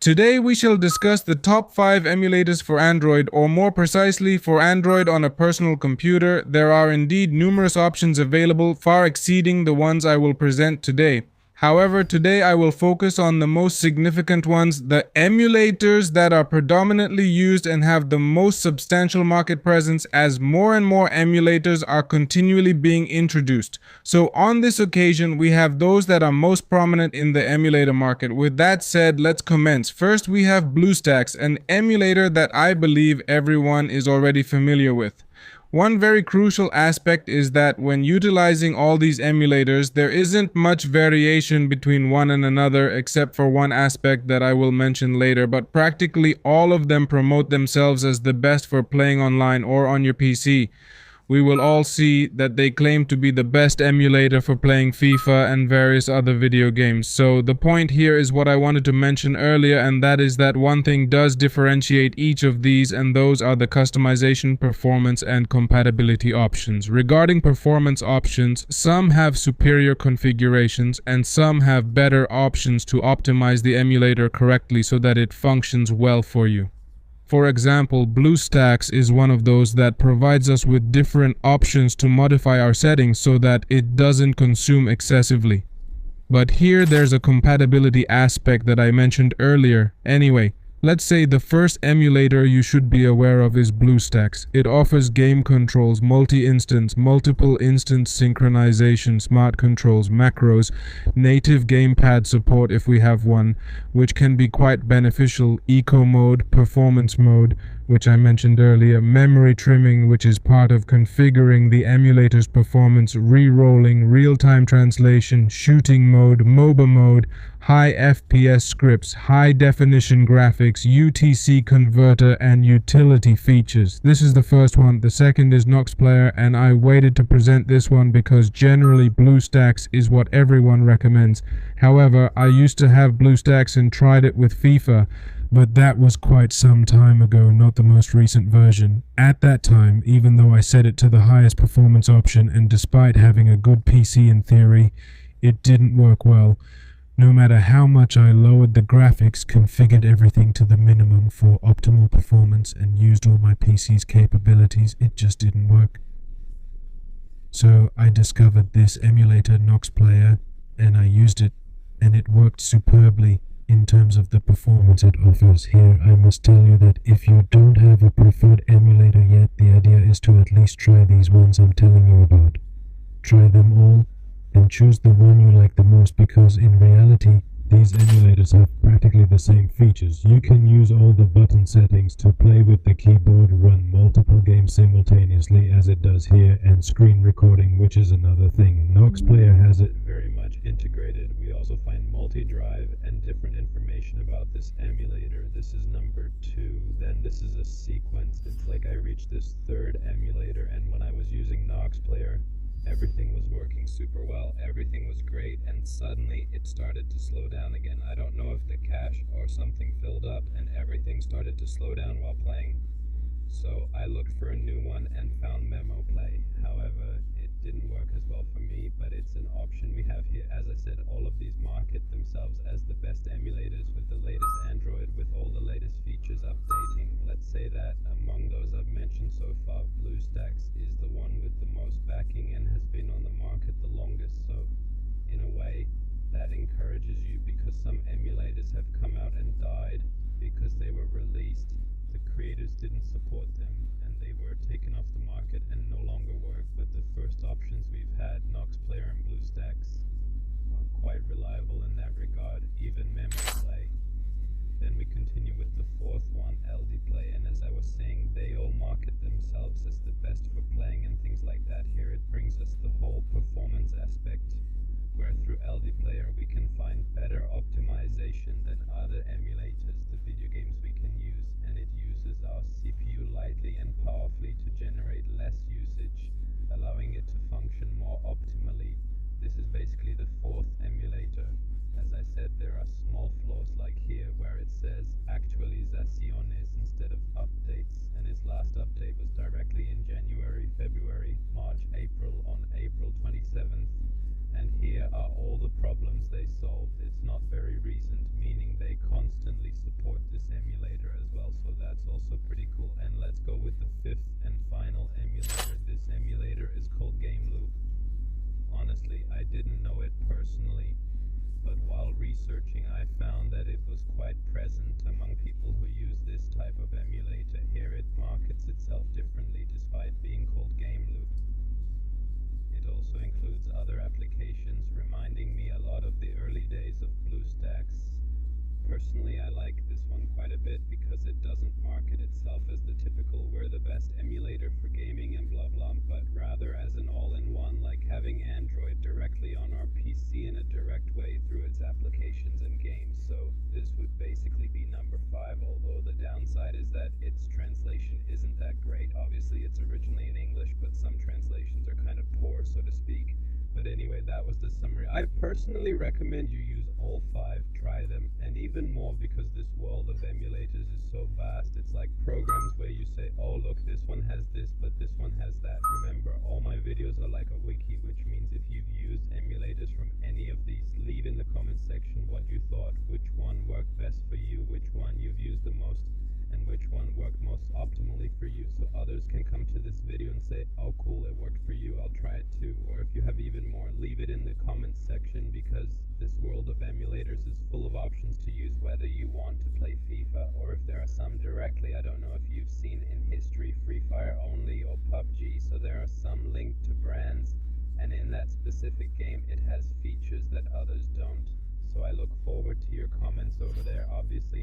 Today we shall discuss the top 5 emulators for Android, or more precisely for Android on a personal computer. There are indeed numerous options available, far exceeding the ones I will present today. However, today I will focus on the most significant ones, the emulators that are predominantly used and have the most substantial market presence, as more and more emulators are continually being introduced. So on this occasion, we have those that are most prominent in the emulator market. With that said, let's commence. First, we have BlueStacks, an emulator that I believe everyone is already familiar with. One very crucial aspect is that when utilizing all these emulators, there isn't much variation between one and another except for one aspect that I will mention later, but practically all of them promote themselves as the best for playing online or on your PC. We will all see that they claim to be the best emulator for playing FIFA and various other video games. So the point here is what I wanted to mention earlier, and that is that one thing does differentiate each of these, and those are the customization, performance, and compatibility options. Regarding performance options, some have superior configurations and some have better options to optimize the emulator correctly so that it functions well for you. For example, BlueStacks is one of those that provides us with different options to modify our settings so that it doesn't consume excessively. But here there's a compatibility aspect that I mentioned earlier. Anyway, let's say the first emulator you should be aware of is BlueStacks. It offers game controls, multi-instance, multiple instance synchronization, smart controls, macros, native gamepad support if we have one, which can be quite beneficial, eco mode, performance mode, which I mentioned earlier, memory trimming, which is part of configuring the emulator's performance, re-rolling, real-time translation, shooting mode, MOBA mode, high FPS scripts, high definition graphics, UTC converter, and utility features. This is the first one. The second is Nox Player, and I waited to present this one because generally BlueStacks is what everyone recommends. However, I used to have BlueStacks and tried it with FIFA, but that was quite some time ago, not the most recent version. At that time, even though I set it to the highest performance option, and despite having a good PC in theory, it didn't work well. No matter how much I lowered the graphics, configured everything to the minimum for optimal performance, and used all my PC's capabilities, it just didn't work. So I discovered this emulator, Nox Player, and I used it, and it worked superbly. In terms of the performance it offers. Here I must tell you that if you don't have a preferred emulator yet, the idea is to at least try these ones I'm telling you about. Try them all and choose the one you like the most, because in reality these emulators have practically the same features. You can use all the button settings to play with the keyboard, run multiple games simultaneously as it does here, and screen recording, which is another thing. Nox Player has it very much integrated. We also find multi-drive and different information about this emulator. This is number 2. Then this is a sequence. It's like I reached this third emulator, and when I was using Nox Player, everything was working super well, everything was great, and suddenly it started to slow down again. I don't know if the cache or something filled up and everything started to slow down while playing. So I looked for a new one and found Memo Play. However, it didn't work as well for me, but it's an option we have here. As I said, all of these market themselves as the best emulators with the latest Android, with all the latest features updating. Let's say that among those I've mentioned so far, BlueStacks is the one with the most backing and has been on the market the longest. So in a way, that encourages you, because some emulators have come out and died because they were released. The creators didn't support them and they were taken off the market and no longer work. But the first options we've had, Nox Player and BlueStacks, are quite reliable in that regard, even Memory Play. Then we continue with the fourth one, LD Play, and as I was saying, they all market themselves as the best for playing and things like that. Here it brings us the whole performance aspect, where through LD Player we can find better optimization than other emulators, the video games we can use, and it uses our CPU lightly and like this one quite a bit because it doesn't market itself as the typical we're the best emulator for gaming and blah blah, but rather as an all-in-one, like having Android directly on our PC in a direct way through its applications and games. So this would basically be number 5, although the downside is that its translation isn't that great. Obviously it's originally in English, but some translations are kind of poor, so to speak. But anyway, that was the summary. I personally recommend you use all 5, try them, and even more because this world of emulators is so vast. It's like programs where you say, oh look, this one has this, but this one has that. Remember, all my videos are like a wiki, which means if you've used emulators from any of these, leave in the comment section what you thought, which one worked best for you, which one you've used the most, and which one worked most optimally for you, so others can come to this video and say, oh cool, it worked for you, I'll try it too. Or if you have even more, leave it in the comments section, because this world of emulators is full of options to use, whether you want to play FIFA or if there are some directly. I don't know if you've seen in history Free Fire only or PUBG, so there are some linked to brands, and in that specific game it has features that others don't. So I look forward to your comments over there. Obviously